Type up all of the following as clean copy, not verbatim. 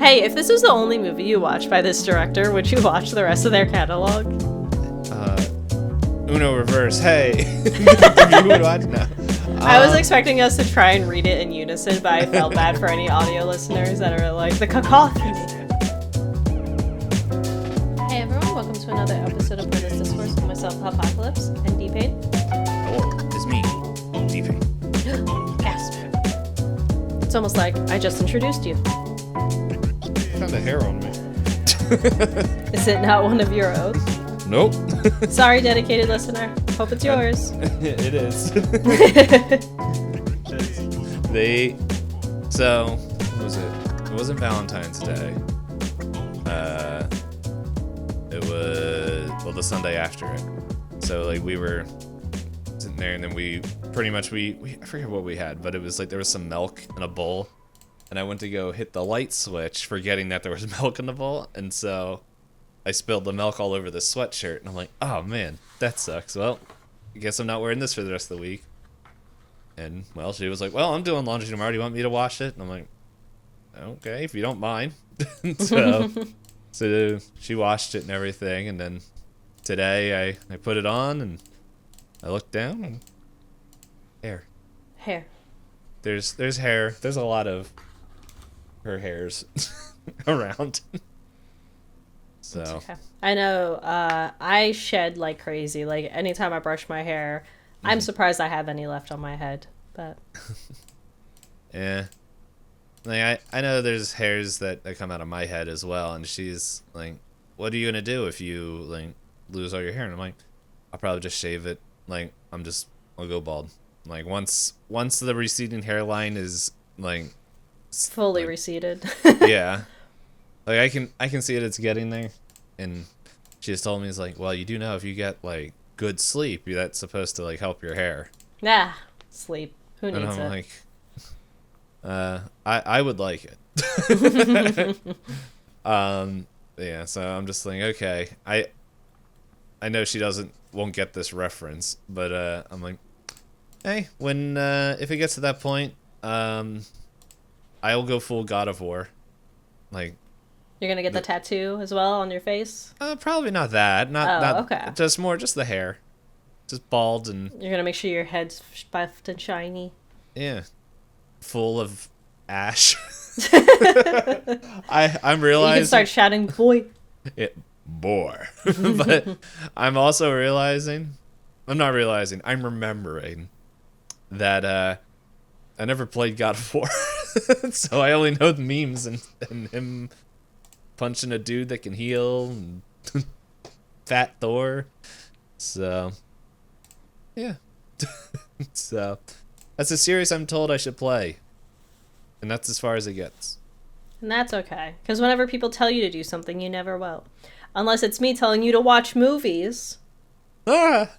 Hey, if this was the only movie you watched by this director, would you watch the rest of their catalog? Uno reverse. Hey, you would watch now. I was expecting us to try and read it in unison, but I felt bad for any audio listeners that are like, the cacophony. Hey everyone, welcome to another episode of Discourse with myself, Hoppocalypse, and Itisdpayne. Hello, it's me, Itisdpayne. Gasp. It's almost like I just introduced you. Found a hair on me. Is it not one of your own? Nope. Sorry, dedicated listener. Hope it's yours. It is. So, what was it? It wasn't Valentine's Day. It was, well, the Sunday after it. So, like, we were sitting there, and then we pretty much, I forget what we had, but it was like there was some milk in a bowl, and I went to go hit the light switch, forgetting that there was milk in the bowl, and so I spilled the milk all over the sweatshirt, and I'm like, oh man, that sucks. Well, I guess I'm not wearing this for the rest of the week. And, well, she was like, well, I'm doing laundry tomorrow. Do you want me to wash it? And I'm like, okay, if you don't mind. So she washed it and everything, and then today I put it on, and I looked down, and hair. There's hair. There's a lot of her hairs around. So okay. I know I shed like crazy. Like anytime I brush my hair, I'm surprised I have any left on my head. But yeah, like I know there's hairs that come out of my head as well. And she's like, "What are you gonna do if you like lose all your hair?" And I'm like, "I'll probably just shave it. Like I'll go bald. Like once the receding hairline is like fully receded." Yeah. Like I can see it's getting there, and she just told me, it's like, well, you do know if you get like good sleep, that's supposed to like help your hair. Nah, sleep. Who needs and I'm it? like, I would like it. Yeah. So I'm just like, okay, I know she won't get this reference, but I'm like, hey, when if it gets to that point, I'll go full God of War, like. You're gonna get the tattoo as well on your face? Probably not that. Not okay. Just the hair, just bald, and you're gonna make sure your head's buffed and shiny. Yeah, full of ash. I'm realizing you can start shouting, "Boy!" Boy. But I'm also realizing, I'm remembering that I never played God of War, so I only know the memes and him punching a dude that can heal, and Fat Thor. So, yeah. So, that's a series I'm told I should play. And that's as far as it gets. And that's okay. Because whenever people tell you to do something, you never will. Unless it's me telling you to watch movies. Ah!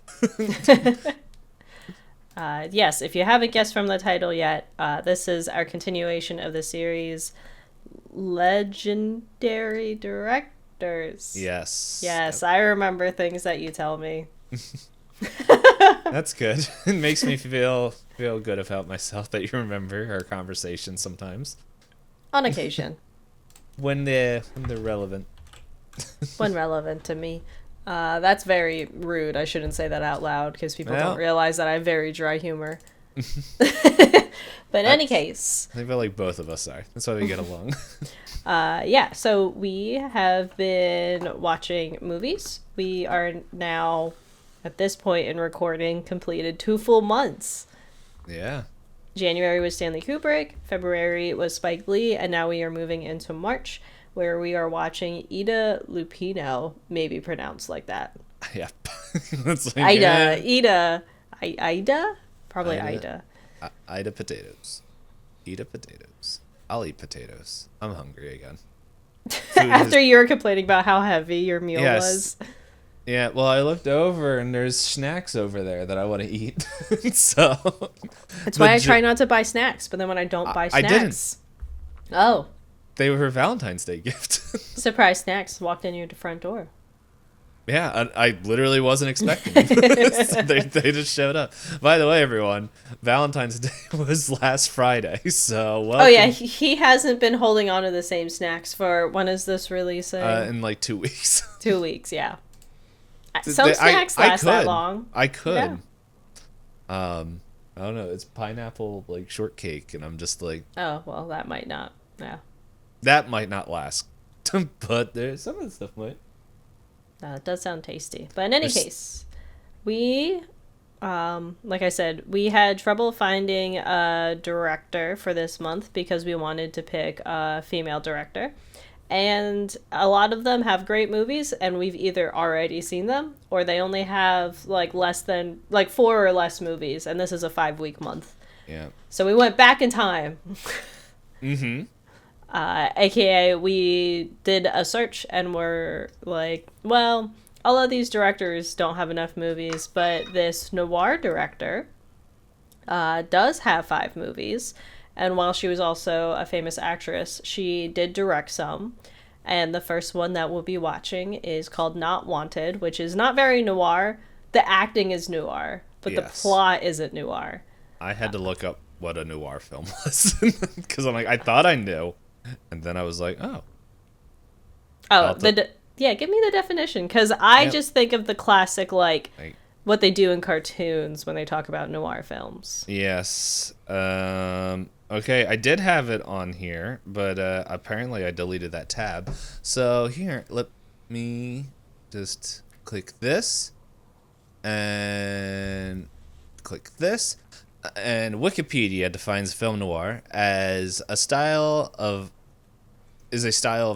Yes, if you haven't guessed from the title yet, this is our continuation of the series Legendary Directors. Yes. Yes, I remember things that you tell me. That's good. It makes me feel good about myself that you remember our conversations sometimes. On occasion. when they're relevant. When relevant to me. That's very rude. I shouldn't say that out loud because people don't realize that I have very dry humor. But in any case, I feel like both of us are. That's why we get along. Yeah, so we have been watching movies. We are now, at this point in recording, completed 2 full months. Yeah. January was Stanley Kubrick, February was Spike Lee, and now we are moving into March, where we are watching Lupino, maybe pronounced like that. Yeah. Like, Ida? Probably Ida. Ida potatoes. Ida potatoes. I'll eat potatoes. I'm hungry again. After you were complaining about how heavy your meal was. Yeah, well, I looked over and there's snacks over there that I want to eat. So that's why I try not to buy snacks, but then when I don't buy snacks. I didn't. Oh. They were her Valentine's Day gift. Surprise snacks walked in your front door. Yeah, I literally wasn't expecting them. They just showed up. By the way, everyone, Valentine's Day was last Friday, so Oh yeah, welcome. he hasn't been holding on to the same snacks for, when is this releasing? In like 2 weeks. 2 weeks, yeah. Some I snacks I last that could long. I Yeah. could. I don't know. It's pineapple like shortcake, and I'm just like Oh well, that might not. Yeah. that might not last, but there's some of the stuff might. It does sound tasty. But in any There's case, we, like I said, we had trouble finding a director for this month because we wanted to pick a female director. And a lot of them have great movies, and we've either already seen them or they only have like less than like four or less movies. And this is a 5 week month. yeah. So we went back in time. Mm-hmm. AKA, we did a search and we're like, well, all of these directors don't have enough movies, but this noir director does have 5 movies. And while she was also a famous actress, she did direct some. And the first one that we'll be watching is called Not Wanted, which is not very noir. The acting is noir, but the Yes. plot isn't noir. I had to look up what a noir film was because I'm like I thought I knew, and then I was like, oh, Oh, I'll have to, yeah, give me the definition, because I yep. just think of the classic, like, Like, what they do in cartoons when they talk about noir films. yes. Okay, I did have it on here, but apparently I deleted that tab. So here, let me just click this and click this. And Wikipedia defines film noir as a style of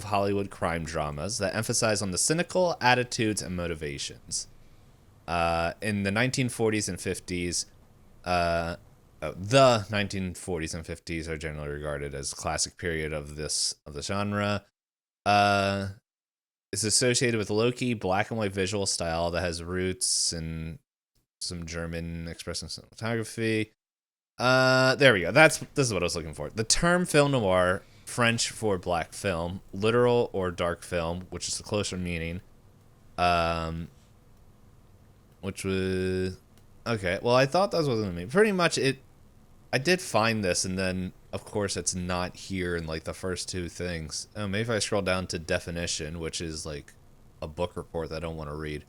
Hollywood crime dramas that emphasize on the cynical attitudes and motivations. In the 1940s and 50s, the 1940s and 50s are generally regarded as classic period of the genre. It's associated with low-key black and white visual style that has roots in some German expressive cinematography. There we go. This is what I was looking for. The term film noir, French for black film, literal or dark film, which is the closer meaning. Which was okay. Well, I thought that was what it was gonna mean. Pretty much, it. I did find this, and then of course it's not here in like the first two things. Oh, maybe if I scroll down to definition, which is like a book report that I don't want to read,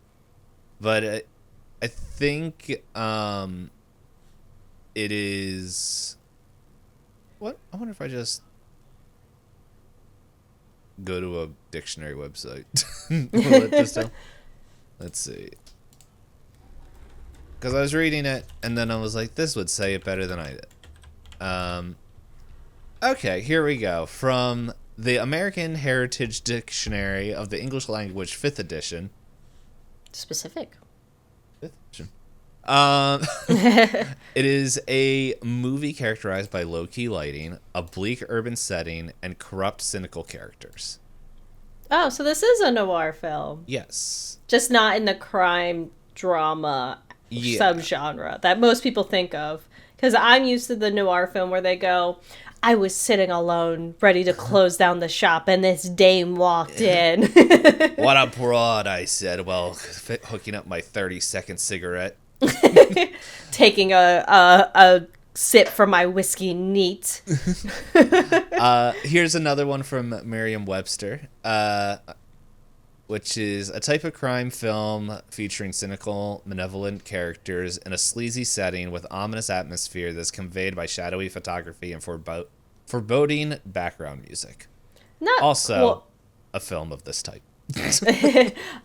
but I think it is. What? I wonder if I just go to a dictionary website. Will it just tell? Let's see. Because I was reading it, and then I was like, this would say it better than I did. Okay, here we go. From the American Heritage Dictionary of the English Language, 5th edition. Specific. 5th edition. It is a movie characterized by low-key lighting, a bleak urban setting, and corrupt, cynical characters. Oh, so this is a noir film. Yes. Just not in the crime drama Yeah. subgenre that most people think of. Because I'm used to the noir film where they go, I was sitting alone, ready to close down the shop, and this dame walked in. What a broad, I said, while hooking up my 30-second cigarette. Taking a sip from my whiskey neat. Here's another one from Merriam-Webster, which is a type of crime film featuring cynical, malevolent characters in a sleazy setting with ominous atmosphere that's conveyed by shadowy photography and foreboding background music. Not Also, a film of this type.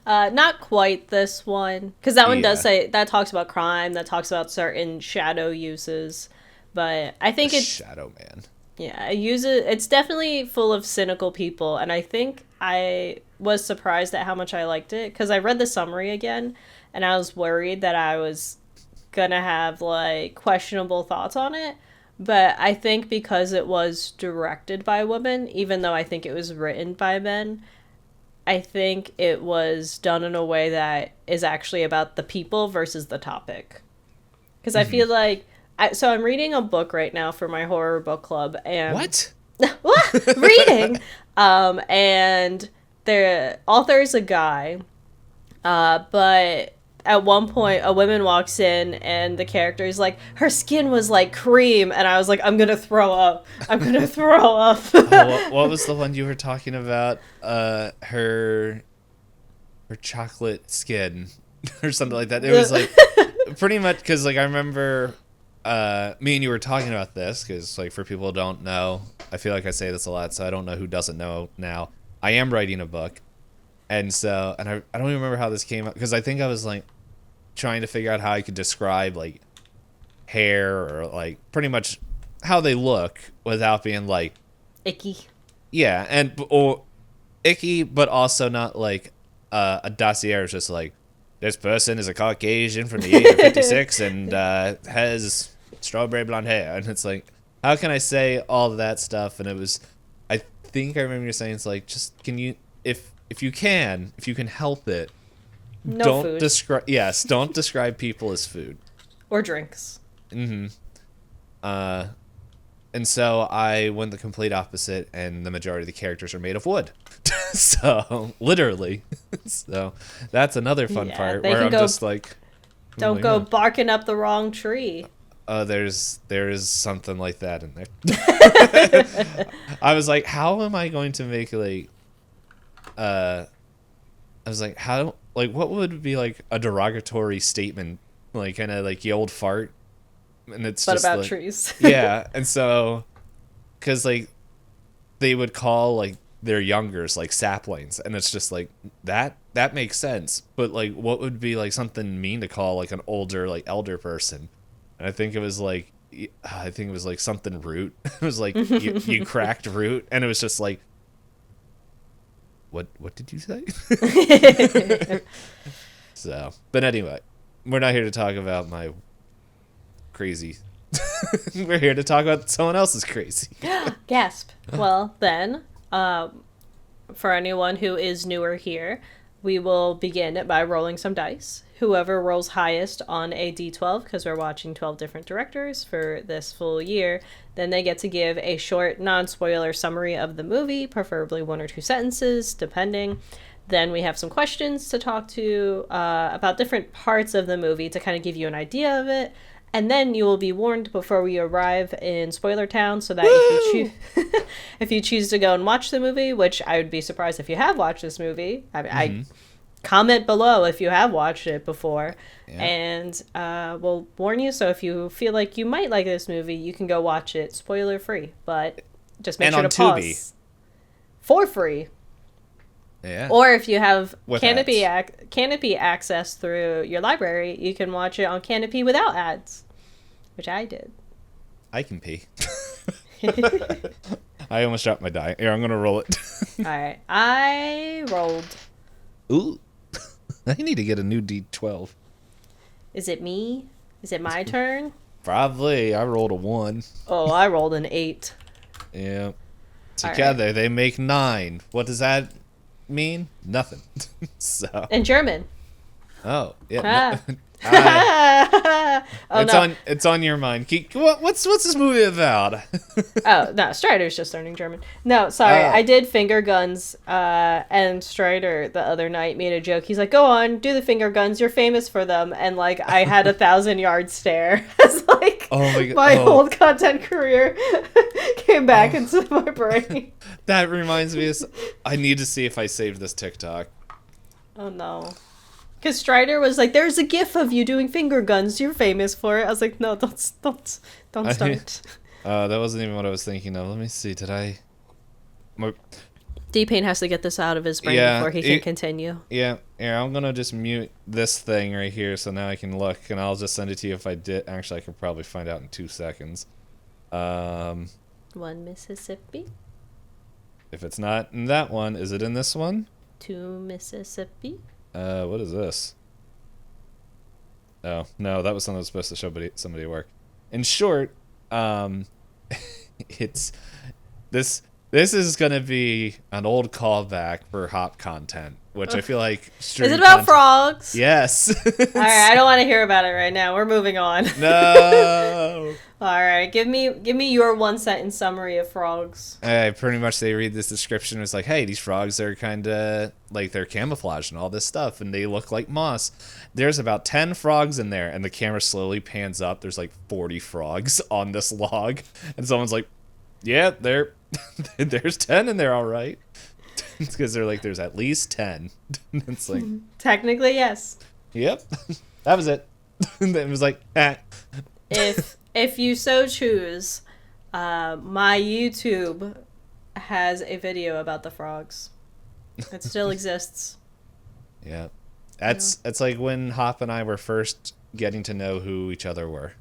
not quite this one, because that one does Yeah. say that talks about crime, that talks about certain shadow uses, but I think it's Shadow Man. yeah, it uses it's definitely full of cynical people, and I think I was surprised at how much I liked it because I read the summary again, and I was worried that I was gonna have like questionable thoughts on it. But I think because it was directed by women, even though I think it was written by men, I think it was done in a way that is actually about the people versus the topic. Because I feel like, so I'm reading a book right now for my horror book club, and What? what reading, and the author is a guy, But at one point, a woman walks in, and the character is like, her skin was like cream, and I was like, I'm gonna throw up. I'm gonna throw up. Oh, what was the one you were talking about? Her chocolate skin or something like that. It was like pretty much because like I remember me and you were talking about this because like for people who don't know, I feel like I say this a lot, so I don't know who doesn't know now. I am writing a book, and so I don't even remember how this came up because I think I was like trying to figure out how I could describe like hair or like pretty much how they look without being like Icky. yeah or icky, but also not like a dossier is just like this person is a Caucasian from the age of 56 and has strawberry blonde hair, and it's like how can I say all of that stuff? And it was I think I remember you saying it's like just can you if you can help it, No don't food. don't describe people as food Or drinks. and so I went the complete opposite, and the majority of the characters are made of wood. So, literally. So, that's another fun part where I'm just like... Don't go barking up the wrong tree. There is something like that in there. I was like, how am I going to make, like... I was like, how... Like, what would be, like, a derogatory statement? Like, kind of, like, you old fart? And it's but just about like, trees. yeah, and so because like they would call like their youngers like saplings, and it's just like that makes sense, but like what would be like something mean to call like an older like elder person? And I think it was like something root. It was like you cracked root, and it was just like what did you say? So but anyway, we're not here to talk about my crazy. We're here to talk about someone else's crazy. Gasp. Well, then, for anyone who is newer here, we will begin by rolling some dice. Whoever rolls highest on a d12, because we're watching 12 different directors for this full year, then they get to give a short, non-spoiler summary of the movie, preferably 1 or 2 sentences, depending. Then we have some questions to talk to about different parts of the movie to kind of give you an idea of it. And then you will be warned before we arrive in Spoiler Town, so that if you choose to go and watch the movie, which I would be surprised if you have watched this movie, I comment below if you have watched it before, and we'll warn you. So if you feel like you might like this movie, you can go watch it spoiler free, but just make sure to pause for free. Yeah. Or if you have with Canopy access through your library, you can watch it on Canopy without ads, which I did. I can pee. I almost dropped my die. Here, I'm gonna roll it. All right, I rolled. Ooh, I need to get a new D12. Is it me? Is it my turn? Probably. I rolled a 1. Oh, I rolled an 8. Yeah. Together they make 9. What does that mean? Nothing. So. In German. Oh yeah. Ah. It's on your mind. What's this movie about? Oh no, Strider's just learning German. No, sorry, I did finger guns. And Strider the other night made a joke. He's like, "Go on, do the finger guns. You're famous for them." And like, I had 1,000-yard stare. It's like my whole content career came back into my brain. That reminds me of. I need to see if I saved this TikTok. Oh no. Because Strider was like, "There's a gif of you doing finger guns. You're famous for it." I was like, "No, don't start." That wasn't even what I was thinking of. Let me see. Did I? D-Payne has to get this out of his brain before he can continue. Yeah. I'm gonna just mute this thing right here, so now I can look, and I'll just send it to you if I did. Actually, I could probably find out in 2 seconds. One Mississippi. If it's not in that one, is it in this one? 2 Mississippi. What is this? Oh, no, that was something that was supposed to show somebody at work. In short, it's this This is gonna be an old callback for hop content, which I feel like Is it about frogs? Yes. All right, I don't want to hear about it right now. We're moving on. No. All right, give me your one sentence summary of frogs. Pretty much they read this description. It's like, hey, these frogs are kind of like they're camouflaged and all this stuff, and they look like moss. There's about 10 frogs in there, and the camera slowly pans up. There's like 40 frogs on this log, and someone's like, yeah, there's 10 in there, all right. It's because they're like, there's at least 10. It's like, technically, yes. Yep, that was it. It was like, eh. If you so choose, my YouTube has a video about the frogs. It still exists. Yeah, it's like when Hop and I were first getting to know who each other were.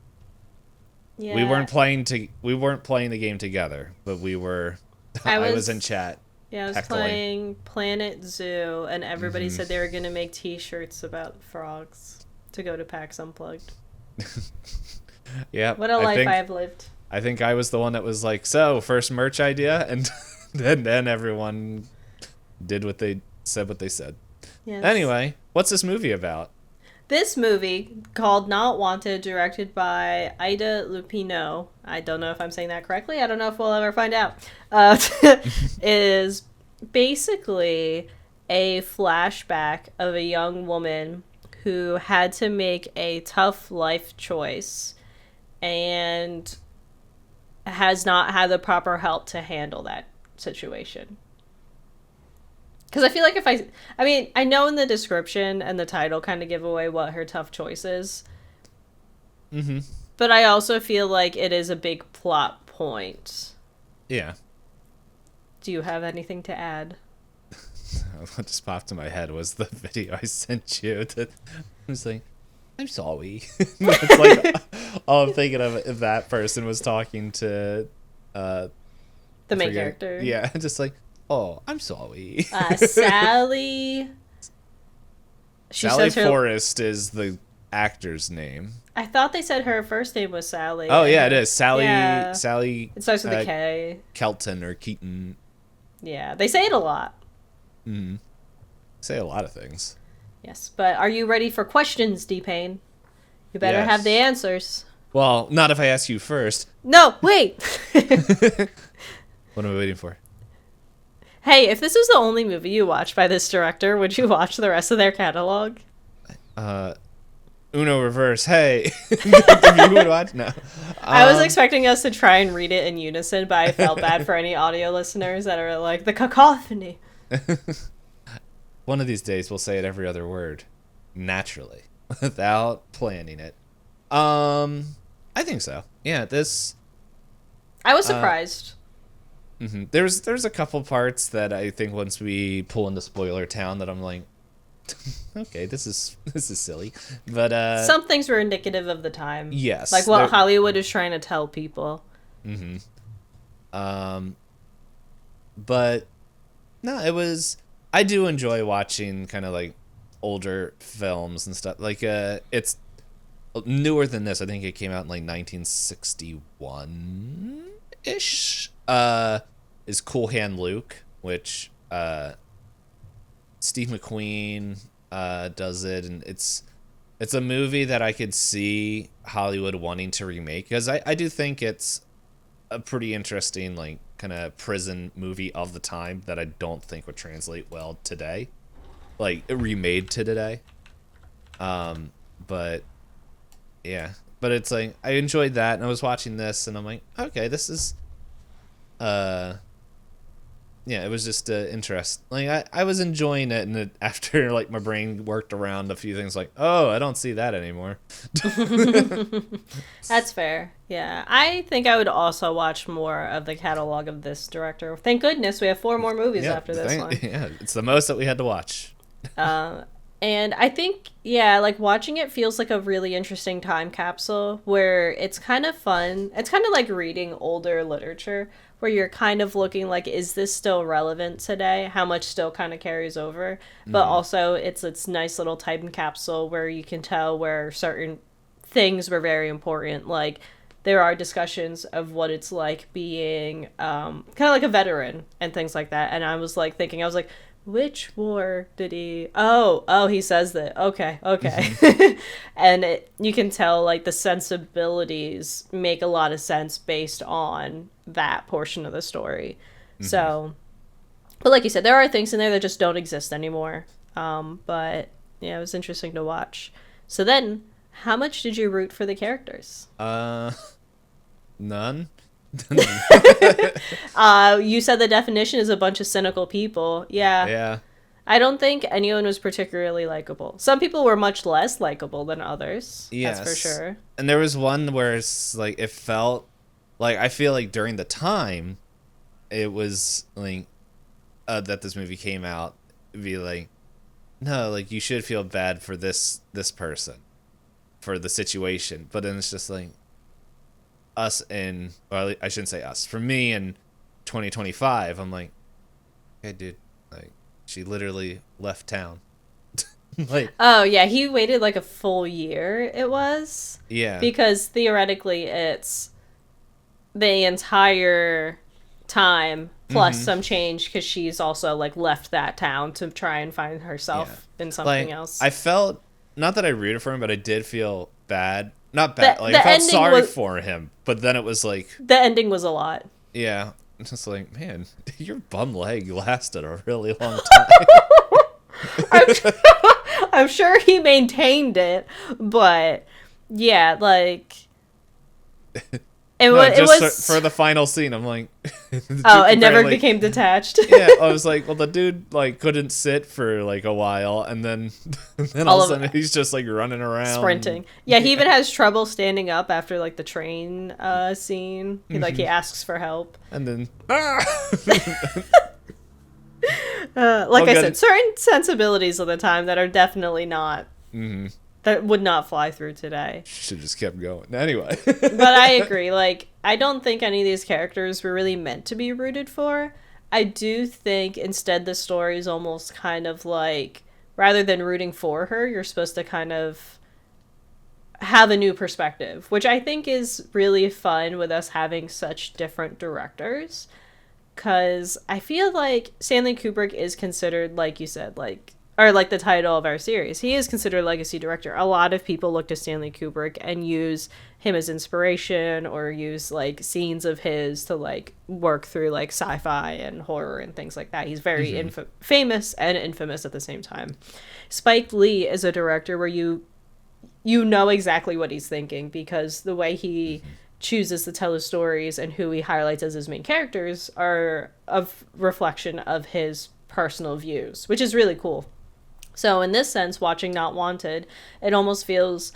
Yeah. We weren't playing the game together, but we were. I was in chat. Yeah, I was heckling. playing Planet Zoo, and everybody said they were gonna make T-shirts about frogs to go to PAX Unplugged. Yeah. What a life I have lived. I think I was the one that was like, so first merch idea, and then everyone did what they said. Yes. Anyway, what's this movie about? This movie, called Not Wanted, directed by Lupino, I don't know if I'm saying that correctly, I don't know if we'll ever find out, is basically a flashback of a young woman who had to make a tough life choice and has not had the proper help to handle that situation. Because I feel like I know in the description and the title kind of give away what her tough choice is. Mm-hmm. But I also feel like it is a big plot point. Yeah. Do you have anything to add? What just popped in my head was the video I sent you. That I was like, I'm sorry. It's like all I'm thinking of if that person was talking to the main character. Yeah, just like, oh, I'm sorry. Sally. Sally Forrest is the actor's name. I thought they said her first name was Sally. Oh yeah, it is Sally. Yeah. Sally. It starts with a K. Kelton or Keaton. Yeah, they say it a lot. Mm-hmm. Say a lot of things. Yes, but are you ready for questions, Dpayne? You better have the answers. Well, not if I ask you first. No, wait. What am I waiting for? Hey, if this was the only movie you watched by this director, would you watch the rest of their catalog? Uno reverse. Hey, you would watch? No. I was expecting us to try and read it in unison, but I felt bad for any audio listeners that are like the cacophony. One of these days, we'll say it every other word, naturally, without planning it. I think so. Yeah, this. I was surprised. Mm-hmm. There's a couple parts that I think once we pull into spoiler town that I'm like, okay, this is silly, but some things were indicative of the time. Yes, like what Hollywood is trying to tell people. Mm-hmm. But no, it was. I do enjoy watching kind of like older films and stuff. Like it's newer than this. I think it came out in like 1961 ish. Is Cool Hand Luke, which Steve McQueen does it, and it's a movie that I could see Hollywood wanting to remake, because I do think it's a pretty interesting like kind of prison movie of the time that I don't think would translate well today, like remade to today. But yeah, but it's like I enjoyed that, and I was watching this, and I'm like, okay, this is yeah, it was just interest. Like I was enjoying it, and after like my brain worked around a few things, like, oh, I don't see that anymore. That's fair. Yeah, I think I would also watch more of the catalog of this director. Thank goodness we have 4 more movies after this one. Yeah, it's the most that we had to watch. And I think, yeah, like watching it feels like a really interesting time capsule where it's kind of fun. It's kind of like reading older literature where you're kind of looking like, is this still relevant today? How much still kind of carries over? But also it's nice little time capsule where you can tell where certain things were very important. Like there are discussions of what it's like being kind of like a veteran and things like that. And I was like thinking, I was like, which war did he? Oh, he says that. Okay. And you can tell like the sensibilities make a lot of sense based on that portion of the story. So, but like you said, there are things in there that just don't exist anymore. But yeah, it was interesting to watch. So then, how much did you root for the characters? None. You said the definition is a bunch of cynical people. Yeah. Yeah. I don't think anyone was particularly likable. Some people were much less likable than others. Yes. That's for sure. And there was one where it's like it felt like I feel like during the time it was like that this movie came out, it'd be like, no, like you should feel bad for this person, for the situation. But then it's just like us in, well, I shouldn't say us. For me in 2025, I'm like, hey, dude, like she literally left town. Like, oh yeah, he waited like a full year. It was because theoretically it's the entire time plus some change because she's also like left that town to try and find herself in something else. I felt, not that I rooted for him, but I did feel bad. Not bad. The like I felt sorry was, for him, but then it was like the ending was a lot. Yeah, it's just like, man, your bum leg lasted a really long time. I'm sure he maintained it, but yeah, like it was for the final scene. I'm like, oh, it never became detached. Yeah, I was like, well, the dude like couldn't sit for like a while, and then all of a sudden he's just like running around, sprinting. Yeah, he even has trouble standing up after like the train scene. He asks for help, and then like I said, certain sensibilities of the time that are definitely not that would not fly through today. Should have just kept going. Anyway. But I agree. Like, I don't think any of these characters were really meant to be rooted for. I do think instead the story is almost kind of like, rather than rooting for her, you're supposed to kind of have a new perspective, which I think is really fun with us having such different directors. Because I feel like Stanley Kubrick is considered, like you said, like the title of our series, he is considered a legacy director. A lot of people look to Stanley Kubrick and use him as inspiration or use like scenes of his to like work through like sci-fi and horror and things like that. He's very famous and infamous at the same time. Spike Lee is a director where you know exactly what he's thinking because the way he chooses to tell his stories and who he highlights as his main characters are a reflection of his personal views, which is really cool. So in this sense, watching Not Wanted, it almost feels,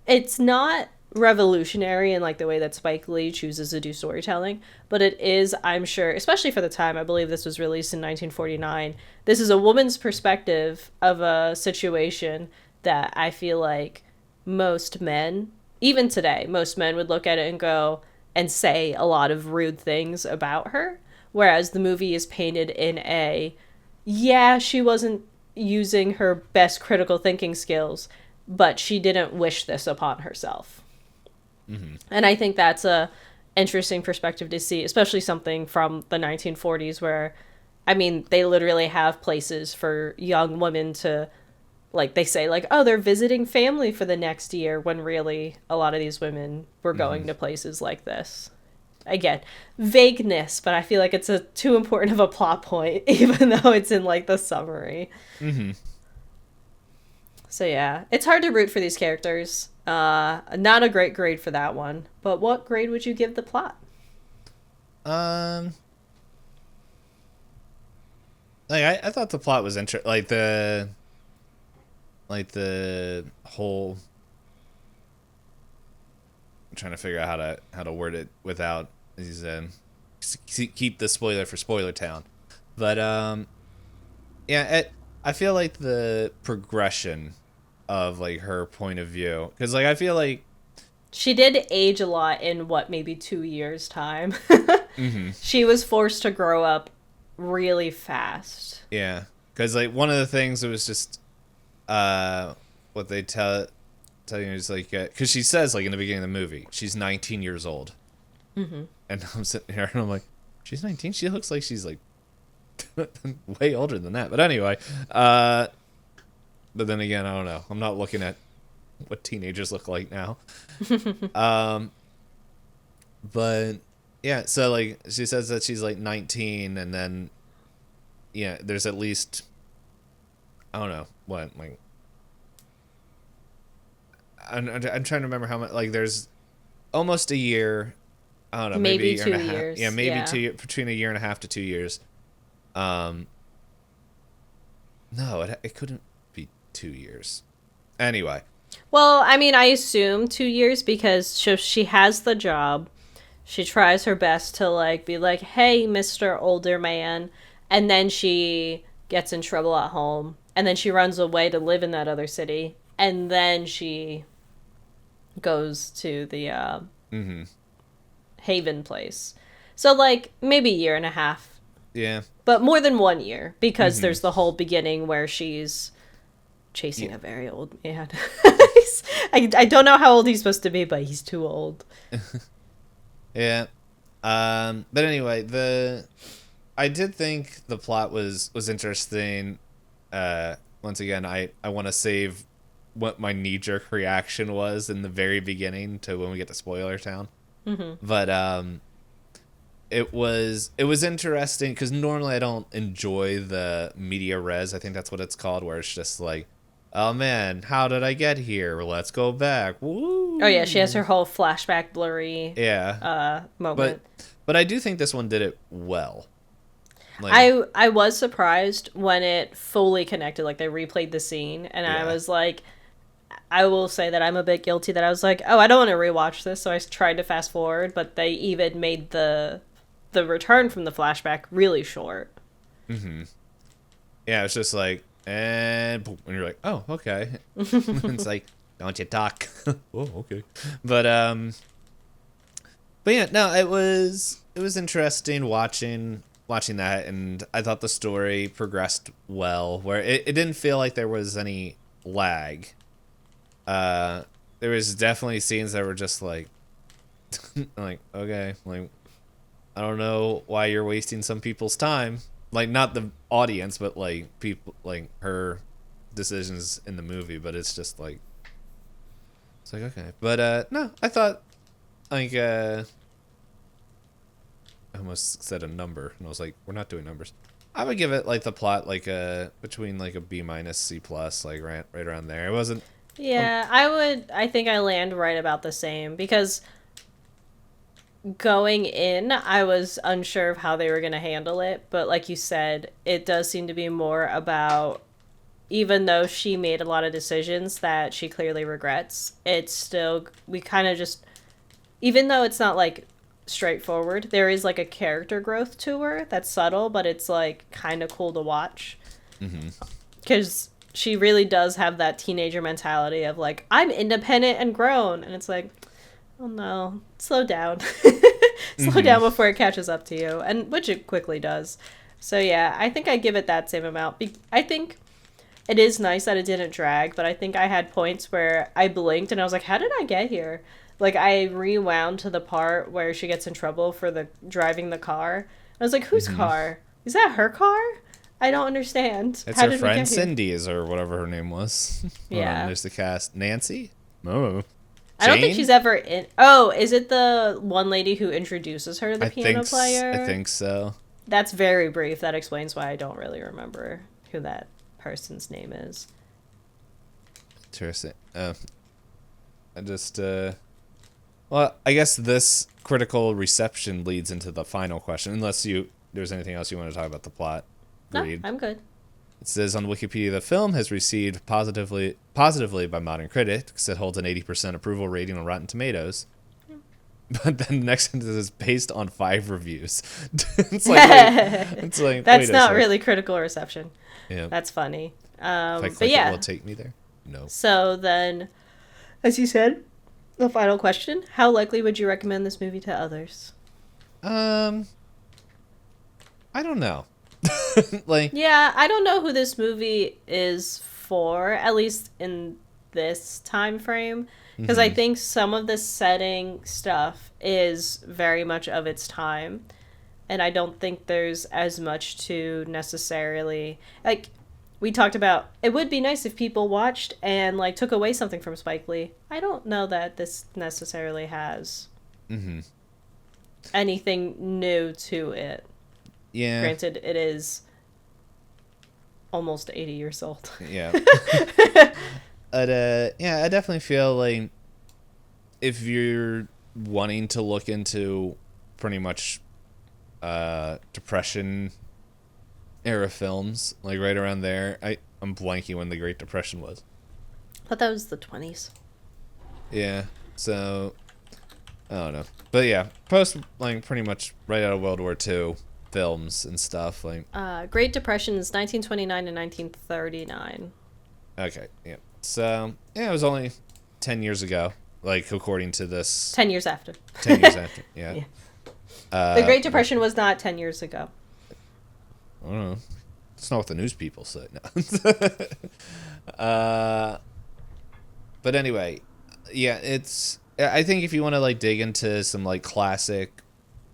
it's not revolutionary in like the way that Spike Lee chooses to do storytelling, but it is, I'm sure, especially for the time, I believe this was released in 1949, this is a woman's perspective of a situation that I feel like most men, even today, most men would look at it and go and say a lot of rude things about her, whereas the movie is painted in a, yeah, she wasn't using her best critical thinking skills, but she didn't wish this upon herself. And I think that's a interesting perspective to see, especially something from the 1940s where, I mean, they literally have places for young women to, like, they say, like, oh, they're visiting family for the next year, when really a lot of these women were going to places like this. Again, vagueness, but I feel like it's too important of a plot point, even though it's in, like, the summary. So, yeah, it's hard to root for these characters. Not a great grade for that one. But what grade would you give the plot? Like, I thought the plot was interesting. Like, the whole... I'm trying to figure out how to word it without these keep the spoiler for Spoiler Town, but yeah, I feel like the progression of like her point of view, because like I feel like she did age a lot in maybe 2 years time. She was forced to grow up really fast. Yeah, because like one of the things, it was just what they tell telling you, it's like, because she says, like, in the beginning of the movie, she's 19 years old. Mm-hmm. And I'm sitting here and I'm like, she's 19? She looks like she's, like, way older than that. But anyway, but then again, I don't know. I'm not looking at what teenagers look like now. But yeah, so like she says that she's like 19, and then yeah, there's at least I don't know what like I'm trying to remember how much like there's almost a year. I don't know, maybe a Maybe year and two a half. years. Yeah, maybe Yeah. between a year and a half to 2 years. Um, no, it couldn't be 2 years. Anyway, Well, I mean, I assume 2 years because she has the job. She tries her best to like be like, "Hey, Mr. Older Man," and then she gets in trouble at home, and then she runs away to live in that other city, and then she goes to the mm-hmm. Haven place. So like maybe a year and a half, Yeah. but more than 1 year because Mm-hmm. there's the whole beginning where she's chasing Yeah. a very old man. I don't know how old he's supposed to be, but he's too old. Yeah. But anyway, I did think the plot was interesting. Once again, I want to save what my knee-jerk reaction was in the very beginning to when we get to spoiler town. Mm-hmm. But it was interesting because normally I don't enjoy the media res. I think that's what it's called, where it's just like, oh man, how did I get here? Let's go back. Oh yeah, she has Woo! her whole flashback blurry Yeah, but moment. but I do think this one did it well. Like, I was surprised when it fully connected, like they replayed the scene, and I yeah. was like, I will say that I'm a bit guilty that I was like, oh, I don't want to rewatch this, so I tried to fast forward, but they even made the return from the flashback really short. Mm-hmm. Yeah, it's just like, and boom, and you're like, oh, okay. It's like, don't you talk? Oh, okay. But but yeah, no, it was interesting watching that, and I thought the story progressed well, where it didn't feel like there was any lag. Uh, there was definitely scenes that were just like, like, okay, like I don't know why you're wasting some people's time. Like not the audience, but like people, like her decisions in the movie. But it's just like it's like okay. But no, I thought like I almost said a number, and I was like, we're not doing numbers. I would give it like the plot like a between like a B minus C plus, like right around there. It wasn't. Yeah, I would. I think I land right about the same because going in, I was unsure of how they were going to handle it. But like you said, it does seem to be more about, even though she made a lot of decisions that she clearly regrets, it's still, we kind of just, even though it's not like straightforward, there is like a character growth to her that's subtle, but it's like kind of cool to watch. Mm-hmm. Because she really does have that teenager mentality of like, I'm independent and grown. And it's like, oh no, slow down. Slow Mm-hmm. down before it catches up to you. And which it quickly does. So yeah, I think I give it that same amount. I think it is nice that it didn't drag, but I think I had points where I blinked and I was like, how did I get here? Like I rewound to the part where she gets in trouble for the driving the car. I was like, whose Mm-hmm. car? Is that her car? I don't understand. It's How her did we friend get here? Cindy's or whatever her name was. Hold on, Yeah. there's the cast. Nancy? Oh. I don't think Jane? she's ever in. Oh, is it the one lady who introduces her to the piano I player? think so. That's very brief. That explains why I don't really remember who that person's name is. Interesting. I just well, I guess this critical reception leads into the final question, unless there's anything else you want to talk about the plot. No, Read. I'm good. It says on Wikipedia the film has received positively by modern critics. It holds an 80% approval rating on Rotten Tomatoes. But then the next sentence is based on 5 reviews. It's like it's like That's wait a not sec. really critical reception. Yeah. That's funny. If I But click it, yeah. will it take me there? No. So then, as you said, the final question: how likely would you recommend this movie to others? I don't know. Like Yeah, I don't know who this movie is for, at least in this time frame, because I think some of the setting stuff is very much of its time, and I don't think there's as much to necessarily like. We talked about it would be nice if people watched and like took away something from Spike Lee. I don't know that this necessarily has anything new to it. Yeah. Granted, it is almost 80 years old. Yeah. But yeah, I definitely feel like if you're wanting to look into pretty much Depression era films, like right around there, I'm blanking when the Great Depression was. I thought that was the 20s. Yeah, so I don't know, but yeah, post like pretty much right out of World War II films and stuff like. Great Depression is 1929 and 1939. Okay, yeah. So yeah, it was only 10 years ago, like according to this. 10 years after. 10 years after, yeah. Yeah. The Great Depression was not 10 years ago. I don't know. That's not what the news people say. No. But anyway, yeah, it's. I think if you want to like dig into some like classic,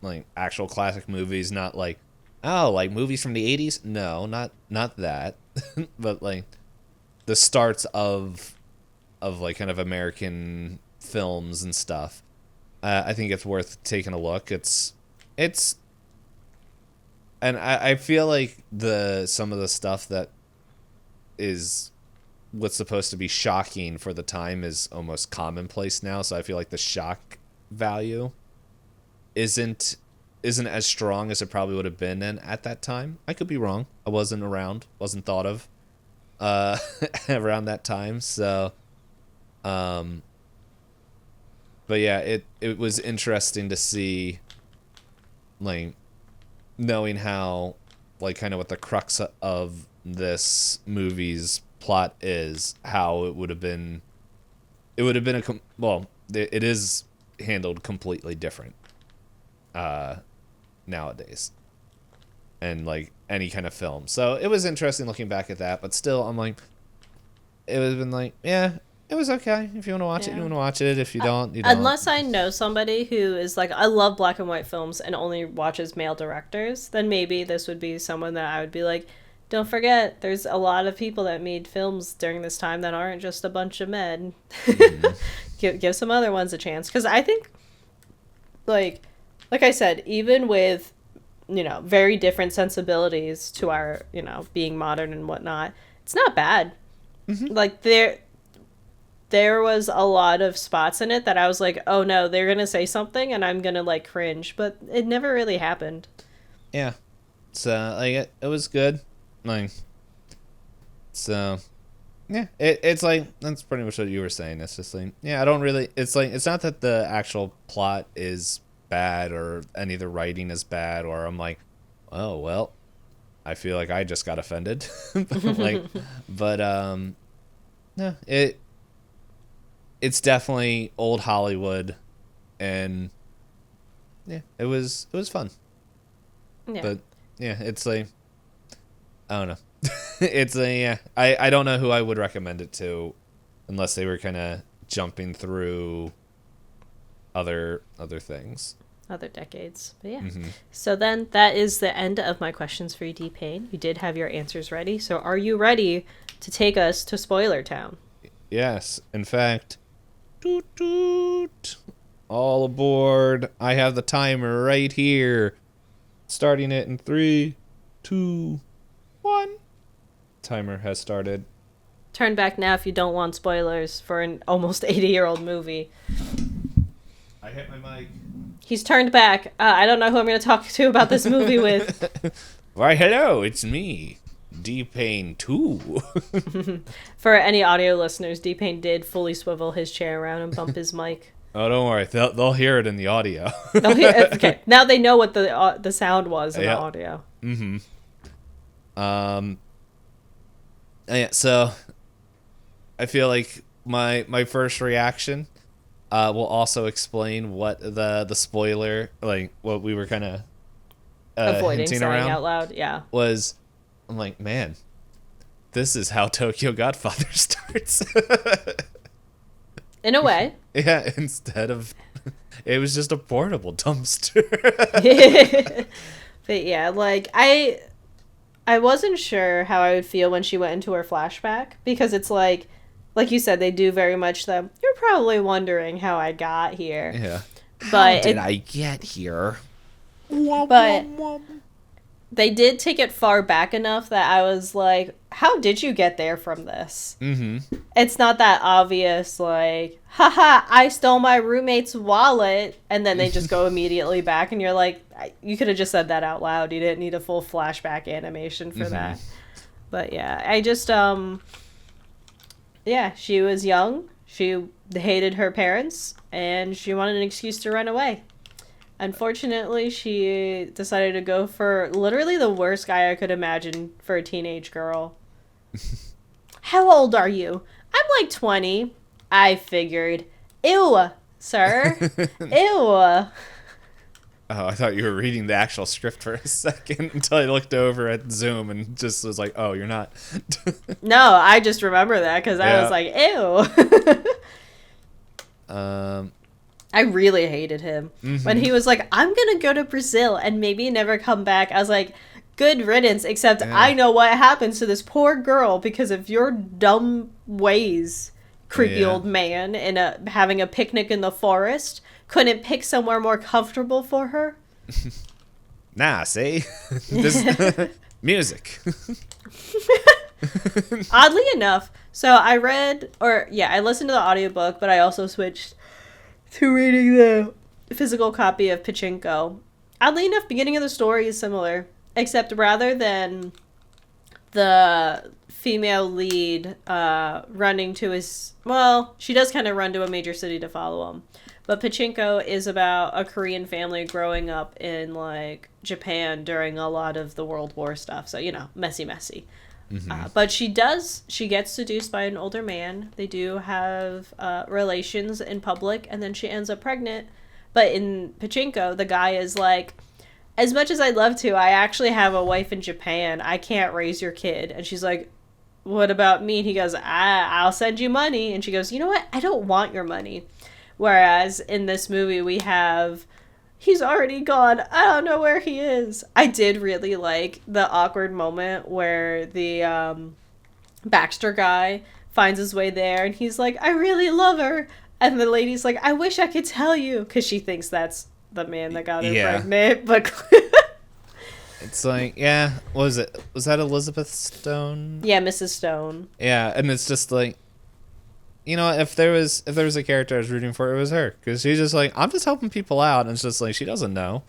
like actual classic movies, not like, oh, like movies from the 80s. No, not that, but like the starts of like kind of American films and stuff. I think it's worth taking a look. It's. And I feel like some of the stuff that is what's supposed to be shocking for the time is almost commonplace now. So I feel like the shock value isn't as strong as it probably would have been at that time. I could be wrong. I wasn't around, wasn't thought of around that time. So, but yeah, it was interesting to see, like, knowing how, like, kind of what the crux of this movie's plot is, how it would have been it is handled completely different nowadays, and like any kind of film. So it was interesting looking back at that, but still I'm like, it would have been like, yeah, it was okay. If you want to watch it, you want to watch it. If you don't, you don't. Unless I know somebody who is like, I love black and white films and only watches male directors, then maybe this would be someone that I would be like, don't forget, there's a lot of people that made films during this time that aren't just a bunch of men. Give some other ones a chance. Because I think, like I said, even with, very different sensibilities to our, being modern and whatnot, it's not bad. Like, there was a lot of spots in it that I was like, oh no, they're going to say something and I'm going to like cringe, but it never really happened. Yeah. So like it was good. Like, so yeah, it's like, that's pretty much what you were saying. It's just like, yeah, I don't really, it's like, it's not that the actual plot is bad or any of the writing is bad, or I'm like, oh, well, I feel like I just got offended. but no, it's definitely old Hollywood, and yeah, it was fun. Yeah. But yeah, it's like, I don't know. It's a, yeah, I don't know who I would recommend it to unless they were kind of jumping through other things. Other decades. But yeah. So then that is the end of my questions for you, Itisdpayne. You did have your answers ready. So are you ready to take us to Spoiler Town? Yes. In fact, toot toot. All aboard. I have the timer right here. Starting it in 3, 2, 1. Timer has started. Turn back now if you don't want spoilers for an almost 80-year-old movie. I hit my mic. He's turned back. I don't know who I'm going to talk to about this movie with. Why, hello, it's me, Itisdpayne 2. For any audio listeners, Itisdpayne did fully swivel his chair around and bump his mic. Oh, don't worry. They'll hear it in the audio. Okay, now they know what the sound was in the audio. Yeah, so I feel like my first reaction will also explain what the spoiler, like what we were kind of avoiding hinting saying around out loud. Yeah, was. I'm like, man, this is how Tokyo Godfather starts. In a way. Yeah, instead of it was just a portable dumpster. But yeah, like I wasn't sure how I would feel when she went into her flashback, because it's like you said, they do very much the you're probably wondering how I got here. Yeah. But how did I get here? But they did take it far back enough that I was like, how did you get there from this? Mm-hmm. It's not that obvious, like, haha, I stole my roommate's wallet, and then they just go immediately back, and you're like, you could have just said that out loud. You didn't need a full flashback animation for that. But yeah, I just, yeah, she was young, she hated her parents, and she wanted an excuse to run away. Unfortunately, she decided to go for literally the worst guy I could imagine for a teenage girl. How old are you? I'm like 20. I figured. Ew, sir. Ew. Oh, I thought you were reading the actual script for a second until I looked over at Zoom and just was like, oh, you're not. No, I just remember that because I was like, ew. I really hated him. When he was like, I'm going to go to Brazil and maybe never come back. I was like, good riddance, except I know what happens to this poor girl because of your dumb ways, creepy old man, in having a picnic in the forest. Couldn't pick somewhere more comfortable for her? Nah, see? This music. Oddly enough, so I listened to the audiobook, but I also switched to reading the physical copy of Pachinko. Oddly enough, beginning of the story is similar, except rather than the female lead running to his... Well, she does kind of run to a major city to follow him. But Pachinko is about a Korean family growing up in, like, Japan during a lot of the World War stuff. So, messy. But she gets seduced by an older man. They do have relations in public, and then she ends up pregnant. But in Pachinko, the guy is like, as much as I'd love to, I actually have a wife in Japan. I can't raise your kid. And she's like, what about me? And he goes, I'll send you money. And she goes, you know what? I don't want your money. Whereas in this movie, we have... He's already gone. I don't know where he is. I did really like the awkward moment where the Baxter guy finds his way there and he's like, I really love her. And the lady's like, I wish I could tell you. Because she thinks that's the man that got her pregnant. But it's like, what was it? Was that Elizabeth Stone? Yeah, Mrs. Stone. Yeah, and it's just like, if there was a character I was rooting for, it was her, because she's just like, I'm just helping people out, and it's just like she doesn't know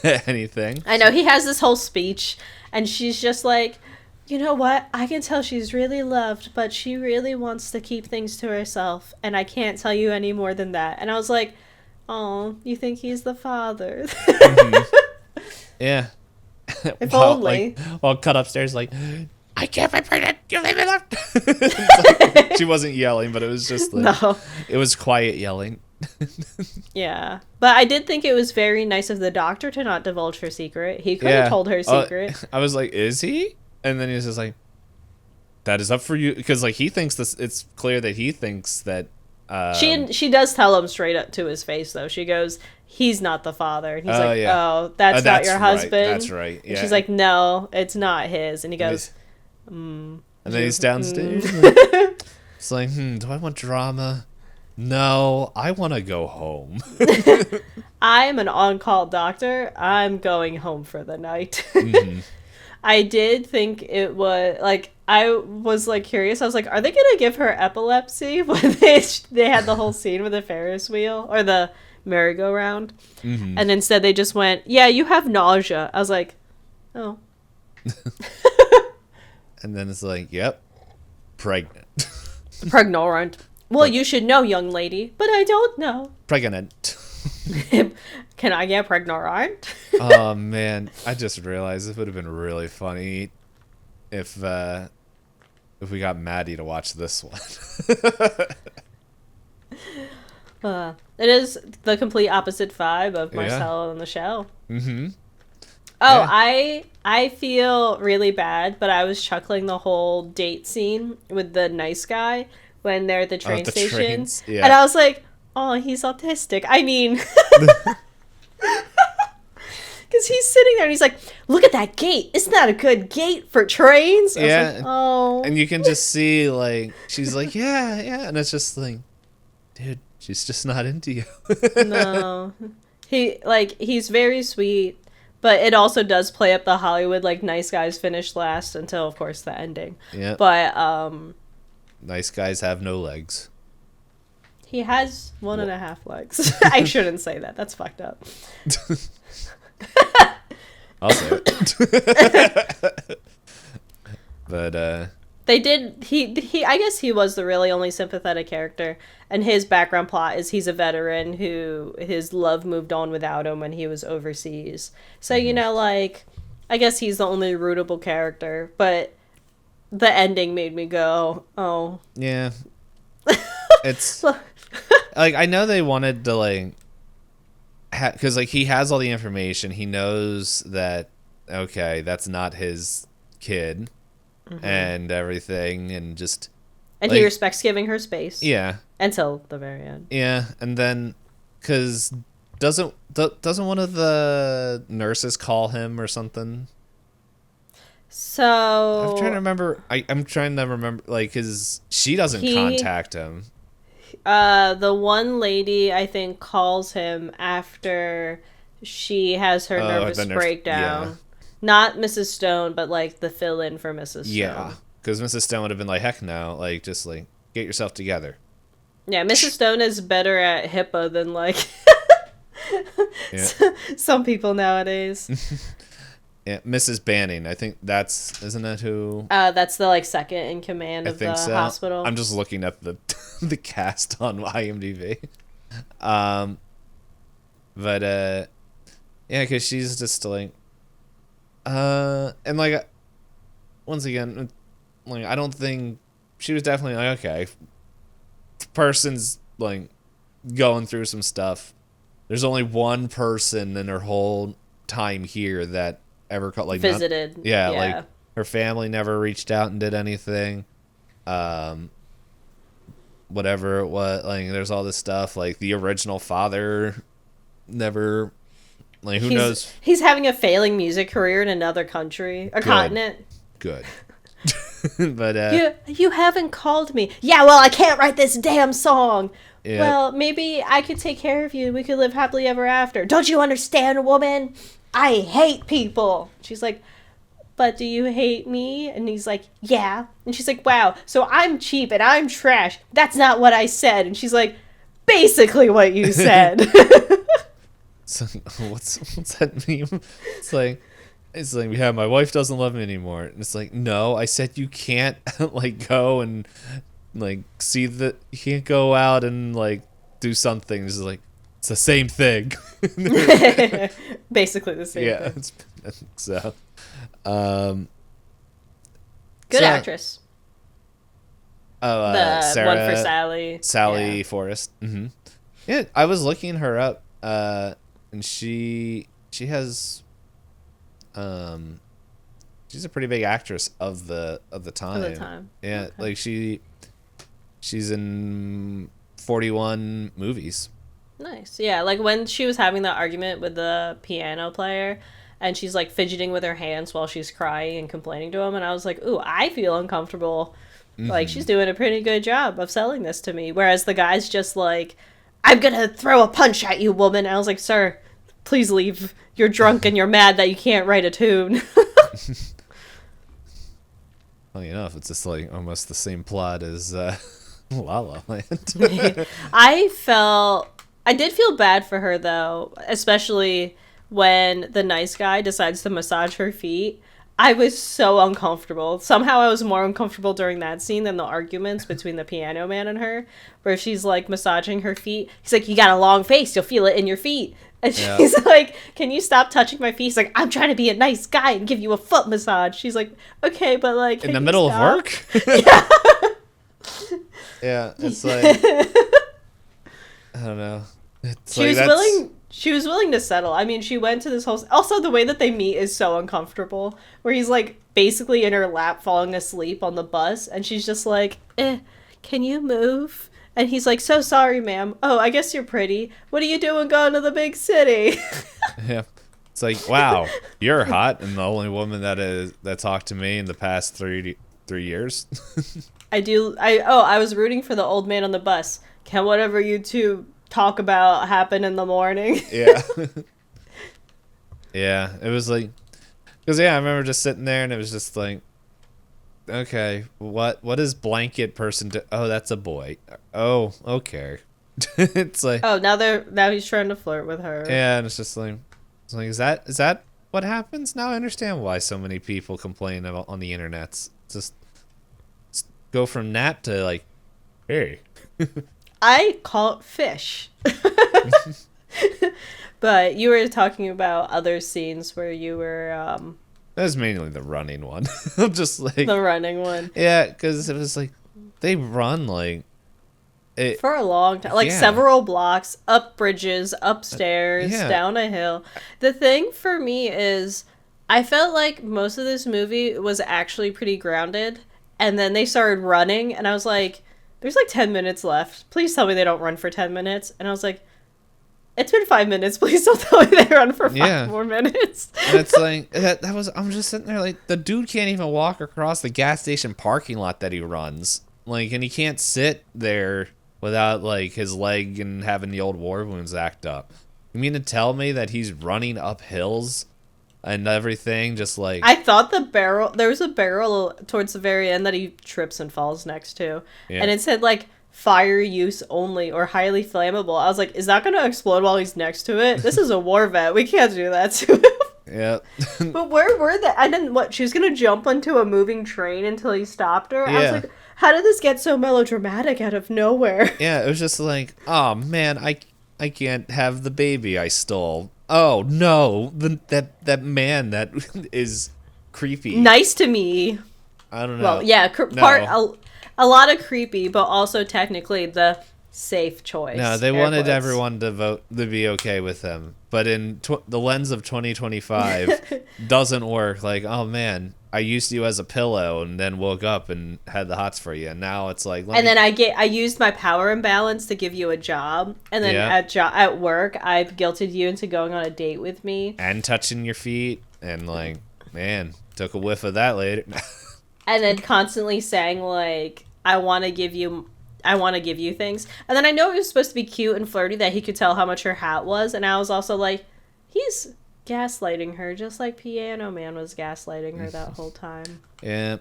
anything. I know, he has this whole speech, and she's just like, you know what? I can tell she's really loved, but she really wants to keep things to herself, and I can't tell you any more than that. And I was like, oh, you think he's the father? Yeah. If only. While cut upstairs, like, I can't be pregnant. You leave me alone. She wasn't yelling, but it was just like, no. It was quiet yelling. Yeah, but I did think it was very nice of the doctor to not divulge her secret. He could have told her secret. I was like, is he? And then he was just like, that is up for you, because like he thinks this. It's clear that he thinks that. She does tell him straight up to his face though. She goes, he's not the father. And he's like, oh, that's not your husband. Right. That's right. Yeah. And she's like, no, it's not his. And he goes, and then he's downstairs. It's like, do I want drama? No, I want to go home. I'm an on-call doctor. I'm going home for the night. I did think it was, like, I was, like, curious. I was like, are they going to give her epilepsy when they had the whole scene with the Ferris wheel or the merry-go-round? And instead they just went, yeah, you have nausea. I was like, oh. And then it's like, yep, pregnant. Pregnant. Well, you should know, young lady, but I don't know. Pregnant. Can I get pregnant? Oh man, I just realized this would have been really funny if we got Maddie to watch this one. It is the complete opposite vibe of Marcel and the Shell. Oh, Yeah. I feel really bad, but I was chuckling the whole date scene with the nice guy when they're at the Oh, train the station, trains. and Yeah. I was like, "Oh, he's autistic." I mean, because he's sitting there and he's like, "Look at that gate. Isn't that a good gate for trains?" I was like, Yeah. "Oh, And you can just see, like, she's like, yeah, yeah. And it's just like, dude, she's just not into you. no." He's very sweet, but it also does play up the Hollywood like nice guys finish last until of course the ending. Yeah. But Nice guys have no legs. he has one and Wha- a half legs. I shouldn't say that. That's fucked up. I'll say it. But, They did he I guess he was the really only sympathetic character, and his background plot is he's a veteran who his love moved on without him when he was overseas. So, you know, like I guess he's the only rootable character, but the ending made me go, "Oh." yeah. It's, like, I know they wanted to, like, because, like, he has all the information. He knows that, okay, that's not his kid and everything, and just, And like, he respects giving her space yeah. until the very end. Yeah, and then because doesn't one of the nurses call him or something? I'm trying to So remember. I'm trying to remember, like, because she doesn't he contact him. the one lady I think calls him after she has her Oh, nervous the nurse. Yeah, breakdown. Not Mrs. Stone, but like the fill-in for Mrs. yeah. Stone. Because Mrs. Stone would have been like, "Heck no!" Like, just like get yourself together. Yeah, Mrs. Stone is better at HIPAA than like Yeah, some people nowadays. yeah. Mrs. Banning. I think isn't that who? That's the like second in command I of think the so. hospital. I'm just looking at the the cast on IMDb. Um, but yeah, because she's just like, and like, once again, like, I don't think she was definitely like, okay, person's like going through some stuff. There's only one person in her whole time here that ever called, like, Visited. yeah, Yeah. like, her family never reached out and did anything. Whatever it was, like, there's all this stuff, like, the original father never, like, who knows? He's having a failing music career in another country, a continent. Good. But You haven't called me. Yeah, well, I can't write this damn song. yeah. Well, maybe I could take care of you. We could live happily ever after. Don't you understand, woman? I hate people. She's like, but do you hate me? And he's like, yeah. And she's like, wow, so I'm cheap and I'm trash. That's not what I said. And she's like, basically what you said. So, what's that meme? It's like, yeah, my wife doesn't love me anymore. And it's like, no, I said you can't like go and like you can't go out and like do something. It's like, it's the same thing. Basically the same Yeah, thing. so Good so- actress. oh, The Sarah, one for Sally. Sally Yeah. Forrest. Yeah, I was looking her up, and she has she's a pretty big actress of the time. Of the time. Yeah, Okay. like she's in 41 movies. Nice. Yeah, like when she was having that argument with the piano player and she's like fidgeting with her hands while she's crying and complaining to him, and I was like, ooh, I feel uncomfortable. Like, she's doing a pretty good job of selling this to me. Whereas the guy's just like, I'm gonna throw a punch at you, woman. And I was like, sir, please leave. You're drunk and you're mad that you can't write a tune. Funny enough, it's just like almost the same plot as La La Land. I did feel bad for her though, especially when the nice guy decides to massage her feet. I was so uncomfortable. Somehow I was more uncomfortable during that scene than the arguments between the piano man and her, where she's like massaging her feet. He's like, you got a long face, you'll feel it in your feet. And she's like, can you stop touching my feet? He's like, I'm trying to be a nice guy and give you a foot massage. She's like, okay, but like, In the middle of work? Yeah. Yeah, it's like, I don't know. It's She was willing she was willing to settle. I mean, she went to this whole. Also, the way that they meet is so uncomfortable. Where he's like basically in her lap, falling asleep on the bus, and she's just like, can you move?" And he's like, "So sorry, ma'am. Oh, I guess you're pretty. What are you doing going to the big city?" Yeah. It's like, wow, you're hot, and the only woman that talked to me in the past 3 years. I was rooting for the old man on the bus. Can whatever you two talk about happen in the morning? Yeah. Yeah, it was like, because I remember just sitting there, and it was just like, okay, what is blanket person do? Oh, that's a boy. Oh, okay. It's like, Oh, now he's trying to flirt with her. yeah, and it's just like, is that what happens? Now I understand why so many people complain about on the internet. Just go from that to like, hey. I call it fish. But you were talking about other scenes where you were That was mainly the running one. I'm just like the running one. Yeah, because it was like they run like it For a long time, like yeah. several blocks, up bridges, upstairs, Yeah. down a hill. The thing for me is, I felt like most of this movie was actually pretty grounded, and then they started running, and I was like, there's like 10 minutes left. Please tell me they don't run for 10 minutes. And I was like, it's been 5 minutes. Please don't tell me they run for 5 more minutes. And it's like that was I'm just sitting there like the dude can't even walk across the gas station parking lot that he runs. Like, and he can't sit there without like his leg and having the old war wounds act up. You mean to tell me that he's running up hills and everything just like I thought there was a barrel towards the very end that he trips and falls next to. Yeah. And it said like fire use only or highly flammable. I was like, is that going to explode while he's next to it? This is a war vet. We can't do that to him. Yeah. But where were they? I didn't, what, she was going to jump onto a moving train until he stopped her? Yeah. I was like, how did this get so melodramatic out of nowhere? Yeah, it was just like, oh man, I can't have the baby I stole. Oh no, that man that is creepy. Nice to me. I don't know. Well, yeah, a lot of creepy, but also technically the safe choice. No, they air wanted quotes. everyone to vote to be okay with him, but in the lens of 2025, doesn't work. Like, oh man, I used you as a pillow, and then woke up and had the hots for you, and now it's like. Then I used my power imbalance to give you a job, and then at work I've guilted you into going on a date with me and touching your feet, and like, man, took a whiff of that later. And then constantly saying like, I want to give you things. And then I know it was supposed to be cute and flirty that he could tell how much her hat was, and I was also like, he's gaslighting her just like Piano Man was gaslighting her that whole time. Yeah.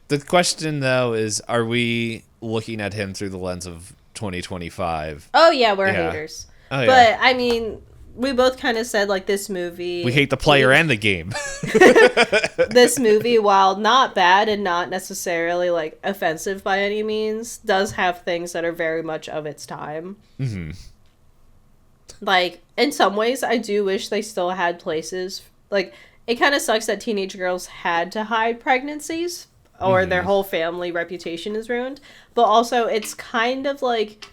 The question though is, are we looking at him through the lens of 2025? Oh yeah, we're haters. Oh, but yeah. I mean, we both kind of said like this movie. We hate the player and the game. This movie, while not bad and not necessarily like offensive by any means, does have things that are very much of its time. Mm-hmm. Like, in some ways, I do wish they still had places. Like, it kind of sucks that teenage girls had to hide pregnancies or their whole family reputation is ruined. But also, it's kind of like,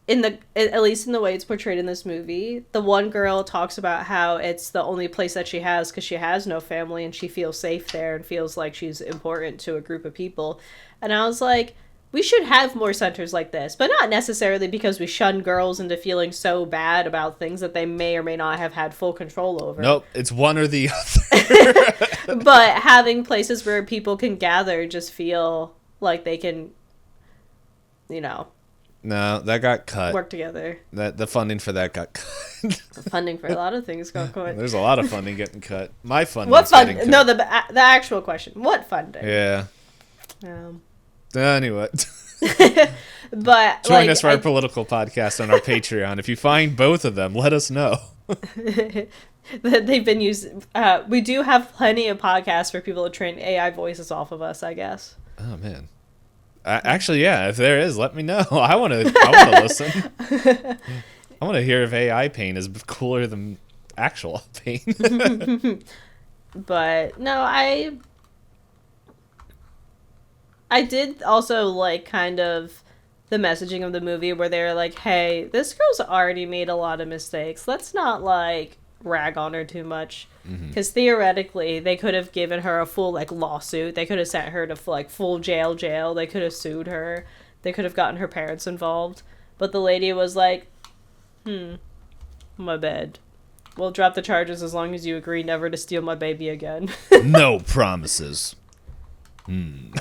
at least in the way it's portrayed in this movie, the one girl talks about how it's the only place that she has because she has no family and she feels safe there and feels like she's important to a group of people. And I was like, we should have more centers like this, but not necessarily because we shun girls into feeling so bad about things that they may or may not have had full control over. Nope, it's one or the other. But having places where people can gather just feel like they can, No, that got cut. work together. The funding for that got cut. Funding for a lot of things got cut. There's a lot of funding getting cut. My funding. What funding? No, the actual question. What funding? Yeah. Anyway. But join us for our political podcast on our Patreon. If you find both of them, let us know. They've been used. We do have plenty of podcasts for people to train AI voices off of us, I guess. Oh man. Actually, yeah. If there is, let me know. I want to listen. I want to hear if AI pain is cooler than actual pain. But no, I did also like kind of the messaging of the movie where they're like, hey, this girl's already made a lot of mistakes. Let's not, like, rag on her too much. Because theoretically, they could have given her a full, like, lawsuit. They could have sent her to, like, full jail. They could have sued her. They could have gotten her parents involved. But the lady was like, my bad. We'll drop the charges as long as you agree never to steal my baby again. No promises. And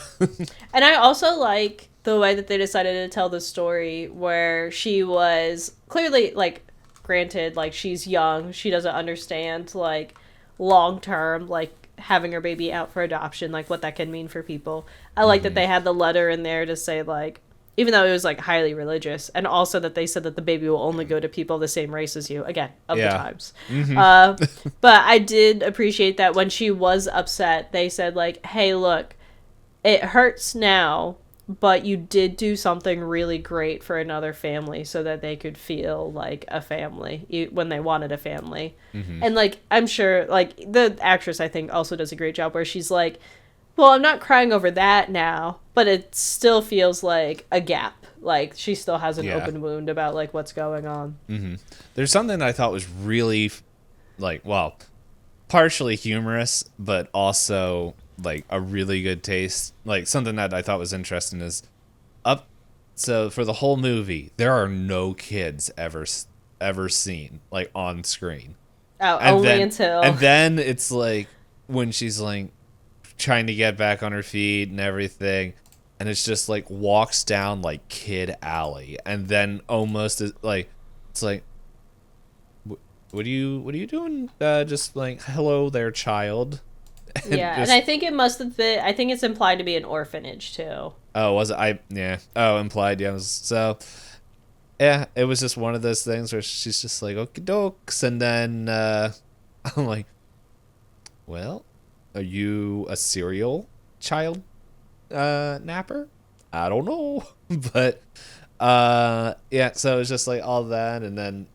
I also like the way that they decided to tell the story where she was clearly, like, granted, like, she's young. She doesn't understand, like, long term, like, having her baby out for adoption, like, what that can mean for people. I like that they had the letter in there to say, like, even though it was, like, highly religious, and also that they said that the baby will only go to people of the same race as you, again, of the times. But I did appreciate that when she was upset, they said, like, hey, look, it hurts now, but you did do something really great for another family so that they could feel like a family when they wanted a family. And, like, I'm sure, like, the actress, I think, also does a great job where she's like, well, I'm not crying over that now, but it still feels like a gap. Like, she still has an open wound about, like, what's going on. There's something I thought was really, like, well, partially humorous, but also, like, a really good taste. Like, something that I thought was interesting is so for the whole movie, there are no kids ever seen, like, on screen. Oh, and then it's like when she's like trying to get back on her feet and everything, and it's just like walks down like Kid Alley, and then almost like it's like, what are you doing? Just like, hello there, child. And I think it must have been. I think it's implied to be an orphanage too. Oh, was it? Yeah. Oh, implied. Yeah. So, yeah, it was just one of those things where she's just like, okie dokes, and then I'm like, well, are you a serial child napper? I don't know, but yeah. So it's just like all that, and then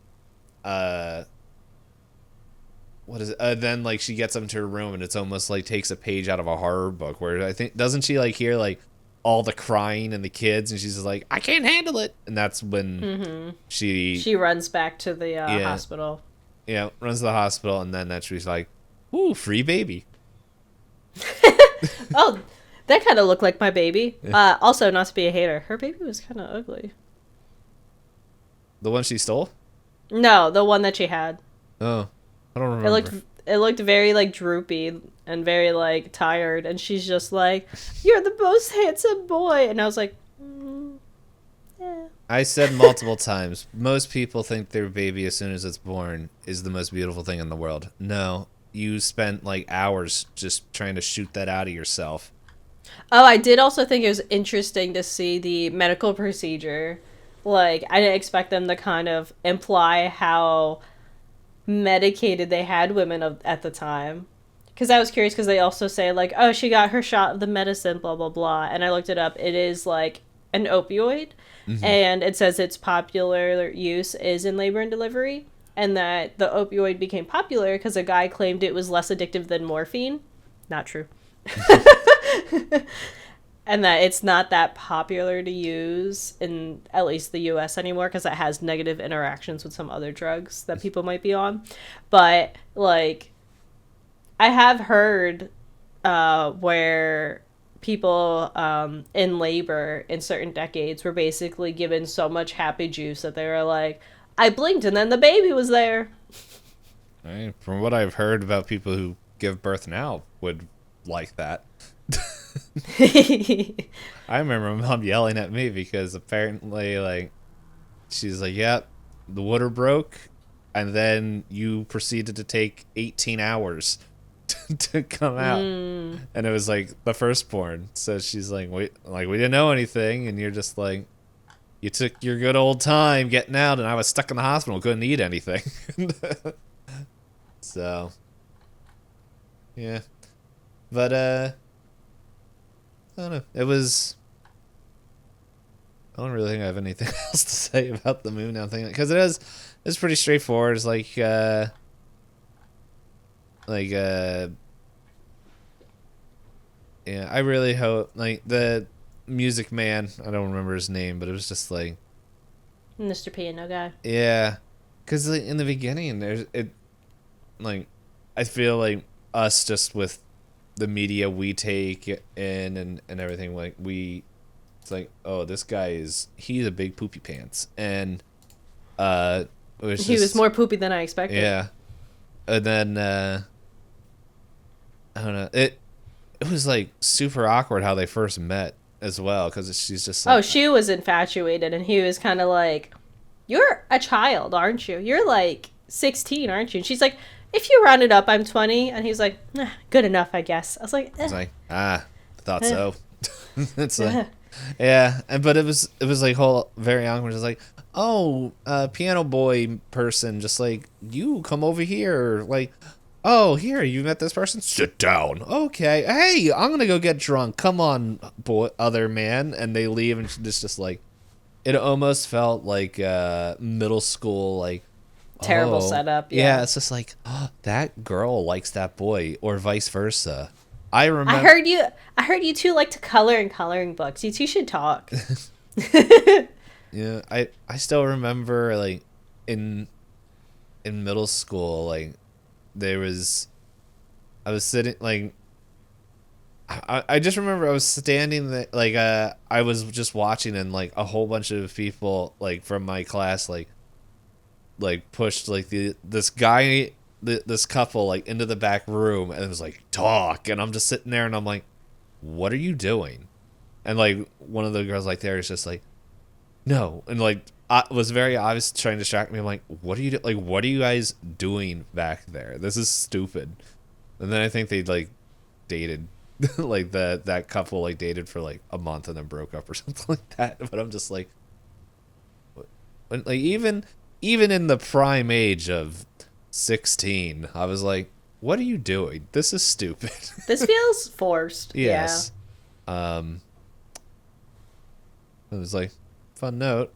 what is it? Then like she gets up into her room, and it's almost like takes a page out of a horror book. Where I think doesn't she like hear like all the crying and the kids, and she's just like, I can't handle it, and that's when she runs back to the hospital. Yeah, runs to the hospital, and then that's she's like, ooh, free baby. Oh, that kind of looked like my baby. Yeah. Also, not to be a hater, her baby was kind of ugly. The one she stole? No, the one that she had. Oh, I don't remember. It looked very, like, droopy and very, like, tired, and she's just like, you're the most handsome boy, and I was like, yeah. I said multiple times, most people think their baby as soon as it's born is the most beautiful thing in the world. No, you spent, like, hours just trying to shoot that out of yourself. Oh, I did also think it was interesting to see the medical procedure. Like, I didn't expect them to kind of imply how medicated they had women at the time, because I was curious, because they also say like, oh, she got her shot of the medicine, blah blah blah, and I looked it up. It is like an opioid, and it says its popular use is in labor and delivery, and that the opioid became popular because a guy claimed it was less addictive than morphine. Not true. And that it's not that popular to use in at least the US anymore because it has negative interactions with some other drugs that people might be on. But, like, I have heard where people in labor in certain decades were basically given so much happy juice that they were like, I blinked and then the baby was there. Right. From what I've heard about people who give birth now would like that. I remember my mom yelling at me because apparently, like, she's like, yep, the water broke, and then you proceeded to take 18 hours to come out. And it was like the firstborn. So she's like, we didn't know anything, and you're just like, you took your good old time getting out, and I was stuck in the hospital, couldn't eat anything. So, yeah. But, I don't know. It was... I don't really think I have anything else to say about the moon now thing. Because it's pretty straightforward. It's like, yeah, I really hope, like, music man. I don't remember his name, but it was just like, Mr. Piano guy. yeah, because like, in the beginning, there's it like I feel like us just with the media we take in and everything like it's like, oh, this guy he's a big poopy pants, and it was He was just more poopy than I expected. yeah, and then I don't know, it was like super awkward how they first met as well, because she's just Oh, like, she was infatuated, and he was kind of like, "You're a child, aren't you? You're like 16, aren't you?" And she's like, "If you round it up, I'm 20." And he's like, "Good enough, I guess." I was like, it's like, thought eh, so. It's like, eh. yeah, but it was like whole very awkward. It's like, oh, piano boy person, just like, you come over here, like, oh, here you met this person. Sit down. Okay, hey, I'm gonna go get drunk. Come on, boy, other man. And they leave, and it's just like, it almost felt like middle school, like, Terrible oh, setup. yeah. Yeah. It's just like, oh, that girl likes that boy, or vice versa. I I remember. heard you. I heard you two like to color in coloring books. You two should talk. Yeah, I still remember like in middle school, like there was I was sitting like I just remember I was standing there, like I was just watching, and like a whole bunch of people like from my class like pushed like this couple like into the back room, and it was like, talk, and I'm just sitting there and I'm like, what are you doing? And like one of the girls like there is just like, no, and like I was very obvious trying to distract me. I'm like, what are you like? What are you guys doing back there? This is stupid. And then I think they like dated, like that couple like dated for like a month and then broke up or something like that. But I'm just like, like even in the prime age of 16, I was like, what are you doing? This is stupid. This feels forced. Yes. Um. It was like, fun note.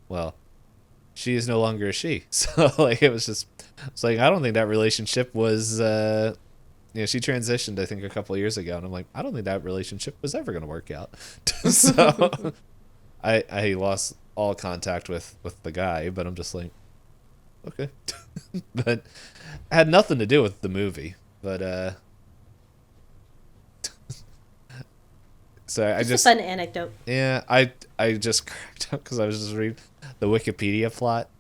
Well, she is no longer a she. So like it's like, I don't think that relationship was she transitioned I think a couple of years ago, and I'm like, I don't think that relationship was ever going to work out. So I lost all contact with the guy, but I'm just like, okay. But it had nothing to do with the movie. But so I Just just a fun anecdote. yeah, I just cracked up because I was just reading the Wikipedia plot.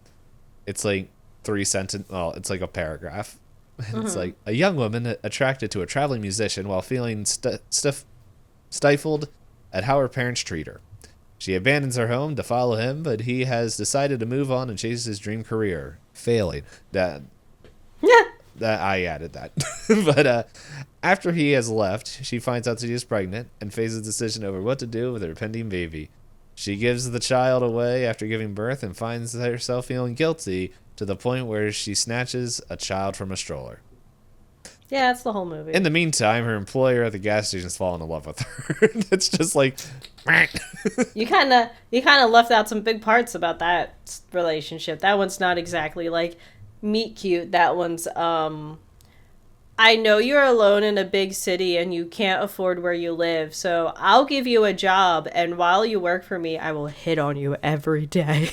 It's like 3 sentence. Well, it's like a paragraph. And it's like, a young woman attracted to a traveling musician while feeling stifled at how her parents treat her. She abandons her home to follow him, but he has decided to move on and chase his dream career, failing. Yeah. That I added that. But after he has left, she finds out that she is pregnant and faces a decision over what to do with her pending baby. She gives the child away after giving birth and finds herself feeling guilty to the point where she snatches a child from a stroller. Yeah, that's the whole movie. In the meantime, her employer at the gas station has fallen in love with her. It's just like, You kind of left out some big parts about that relationship. That one's not exactly like meet cute. That one's I know you're alone in a big city and you can't afford where you live, so I'll give you a job, and while you work for me, I will hit on you every day.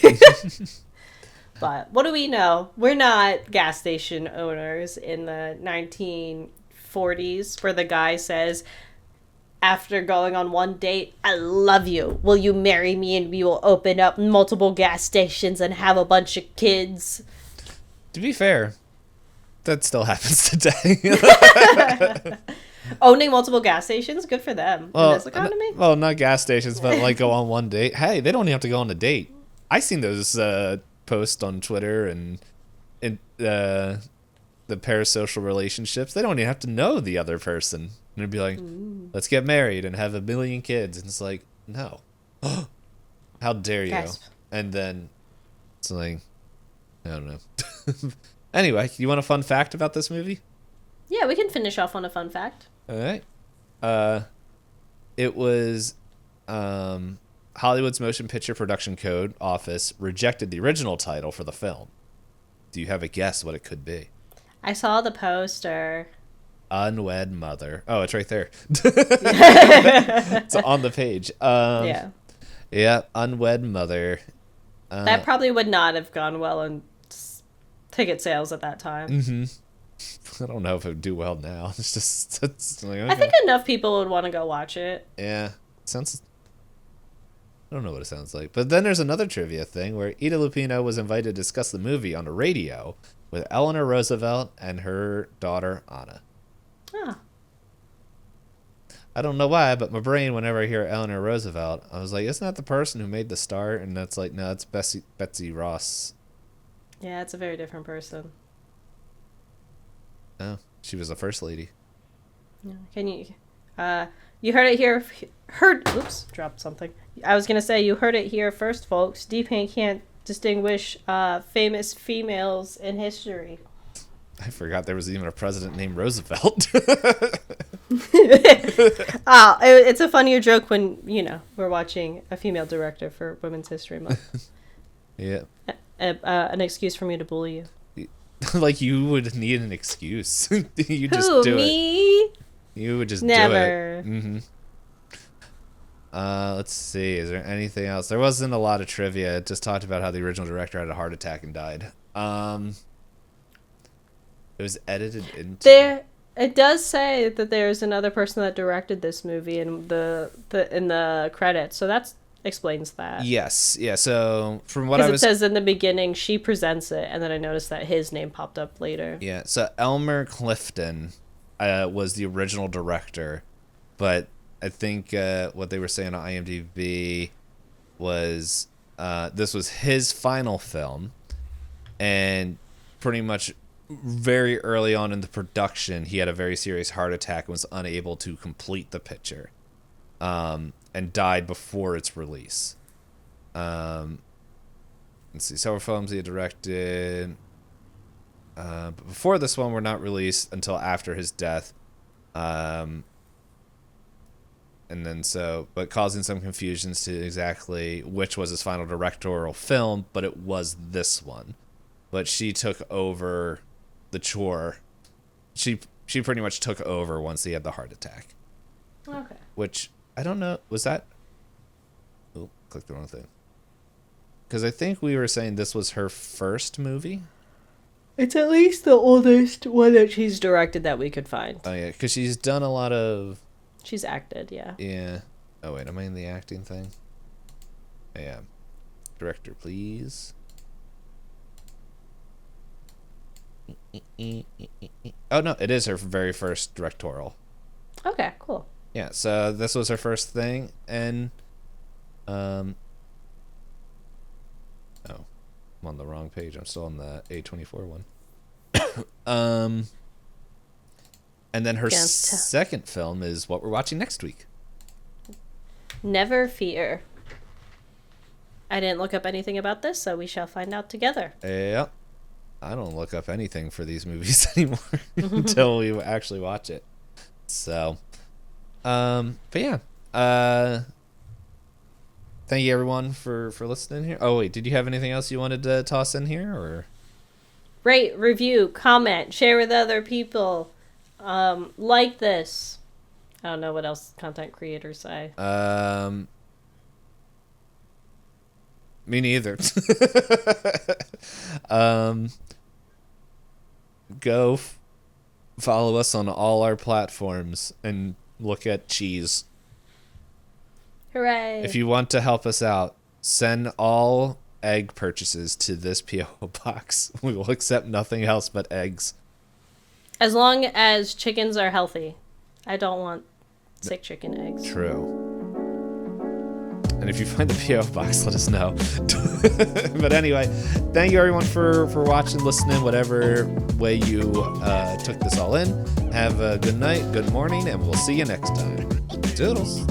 But what do we know? We're not gas station owners in the 1940s where the guy says, after going on one date, I love you. Will you marry me and we will open up multiple gas stations and have a bunch of kids? to be fair, that still happens today. Owning multiple gas stations, good for them in this economy. Well, not gas stations, but like go on one date. Hey, they don't even have to go on a date. I seen those posts on Twitter and the parasocial relationships. They don't even have to know the other person. And it'd be like, let's get married and have a million kids. And it's like, no. How dare you? Gasp. And then it's like, I don't know. Anyway, you want a fun fact about this movie? Yeah, we can finish off on a fun fact. All right. It was Hollywood's Motion Picture Production Code Office rejected the original title for the film. Do you have a guess what it could be? I saw the poster. unwed mother. Oh, it's right there. It's on the page. Yeah. Yeah, unwed mother. That probably would not have gone well in ticket sales at that time. I don't know if it would do well now. It's like, okay. I think enough people would want to go watch it. Yeah, sounds. I don't know what it sounds like. But then there's another trivia thing where Ida Lupino was invited to discuss the movie on the radio with Eleanor Roosevelt and her daughter Anna. Ah. I don't know why, but my brain, whenever I hear Eleanor Roosevelt, I was like, isn't that the person who made the star? And that's like, no, it's Betsy Ross. Yeah, it's a very different person. Oh, she was the first lady. Yeah. Can you... you heard it here... Oops, dropped something. I was going to say, you heard it here first, folks. Dpayne can't distinguish famous females in history. I forgot there was even a president named Roosevelt. It's a funnier joke when, we're watching a female director for Women's History Month. Yeah. An excuse for me to bully you. Like, you would need an excuse. You just Who, do me? it. You would just Never. do it. Mm-hmm. Let's see. Is there anything else? There wasn't a lot of trivia. It just talked about how the original director had a heart attack and died. It was edited into... It does say that there's another person that directed this movie in the credits, so that explains that. Yes, yeah. So from what Because it says in the beginning she presents it, and then I noticed that his name popped up later. Yeah. So Elmer Clifton was the original director, but I think what they were saying on IMDb was this was his final film, and pretty much very early on in the production, he had a very serious heart attack and was unable to complete the picture, and died before its release. Let's see, several films he had directed, but before this one were not released until after his death. And then but causing some confusions to exactly which was his final directorial film, but it was this one. But she took over the chore. She pretty much took over once he had the heart attack. Okay. Which, I don't know, was that... Oh, clicked the wrong thing. Because I think we were saying this was her first movie? It's at least the oldest one that she's directed that we could find. Oh, yeah, because she's done a lot of... She's acted, yeah. Yeah. Oh, wait, am I in the acting thing? Yeah. Director, please. Oh, no, it is her very first directorial. Okay, cool. Yeah, so this was her first thing, and... Oh. I'm on the wrong page. I'm still on the A24 one. And then her second film is what we're watching next week. Never Fear. I didn't look up anything about this, so we shall find out together. Yep. I don't look up anything for these movies anymore until we actually watch it. So, but yeah. Thank you everyone for listening here. Oh wait, did you have anything else you wanted to toss in here, or? Rate, review, comment, share with other people. Like this. I don't know what else content creators say. Me neither. Go follow us on all our platforms and look at cheese. Hooray. If you want to help us out, send all egg purchases to this P.O. box. We will accept nothing else but eggs. As long as chickens are healthy. I don't want sick chicken eggs. True. And if you find the P.O. box, let us know. But anyway, thank you everyone for watching, listening, whatever way you took this all in. Have a good night, good morning, and we'll see you next time. Toodles.